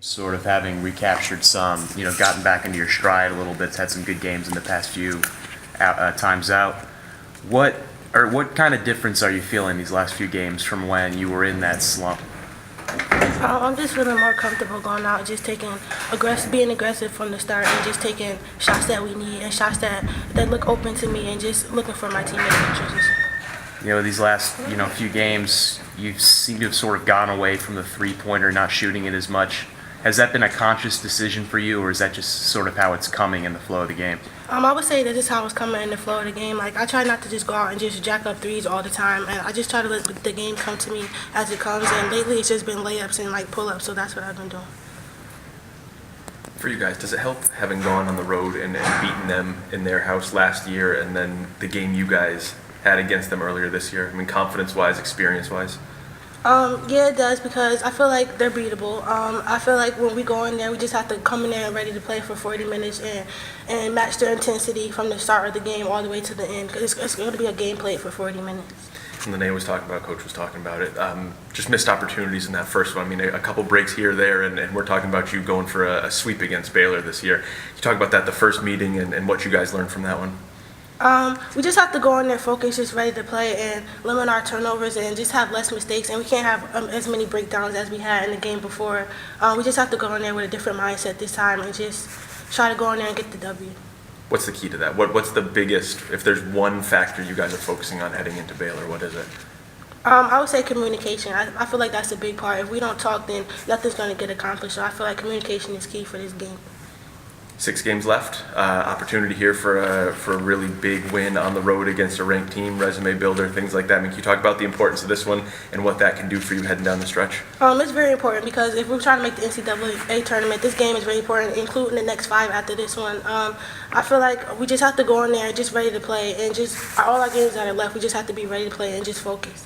Sort of having recaptured some, gotten back into your stride a little bit, had some good games in the past few times out. What kind of difference are you feeling these last few games from when you were in that slump? I'm just feeling more comfortable going out, just being aggressive from the start, and just taking shots that we need and shots that look open to me, and just looking for my teammates' entrances. These last, few games, you seem to have sort of gone away from the three-pointer, not shooting it as much. Has that been a conscious decision for you, or is that just sort of how it's coming in the flow of the game? I would say that this is how it's coming in the flow of the game. Like, I try not to just go out and just jack up threes all the time, and I just try to let the game come to me as it comes. And lately, it's just been layups and pull-ups, so that's what I've been doing. For you guys, does it help having gone on the road and beaten them in their house last year, and then the game you guys had against them earlier this year? I mean, confidence-wise, experience-wise. Yeah, it does, because I feel like they're beatable. I feel like when we go in there, we just have to come in there and ready to play for 40 minutes and match their intensity from the start of the game all the way to the end, because it's going to be a game played for 40 minutes. And Lene was talking about, Coach was talking about it, just missed opportunities in that first one. I mean, a couple breaks here or there, and we're talking about you going for a sweep against Baylor this year. You talk about that, the first meeting, and what you guys learned from that one. We just have to go in there focused, just ready to play, and limit our turnovers and just have less mistakes. And we can't have as many breakdowns as we had in the game before. We just have to go in there with a different mindset this time and just try to go in there and get the W. What's the key to that? What's the biggest, if there's one factor you guys are focusing on heading into Baylor, what is it? I would say communication. I feel like that's a big part. If we don't talk, then nothing's going to get accomplished. So I feel like communication is key for this game. 6 games left. Opportunity here for a really big win on the road against a ranked team, resume builder, things like that. I mean, can you talk about the importance of this one and what that can do for you heading down the stretch? It's very important, because if we're trying to make the NCAA tournament, this game is very important, including the next 5 after this one. I feel like we just have to go in there just ready to play, and just all our games that are left, we just have to be ready to play and just focus.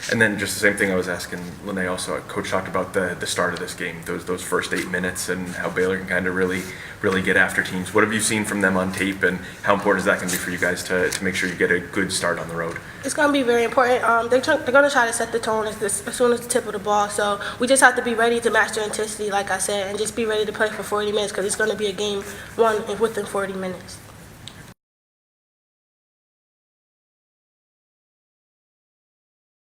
And then just the same thing I was asking Lene also. Coach talked about the start of this game, those first 8 minutes, and how Baylor can kind of really get after teams. What have you seen from them on tape, and how important is that going to be for you guys to make sure you get a good start on the road? It's going to be very important. They're going to try to set the tone as soon as the tip of the ball. So we just have to be ready to match their intensity, like I said, and just be ready to play for 40 minutes, because it's going to be a game won within 40 minutes.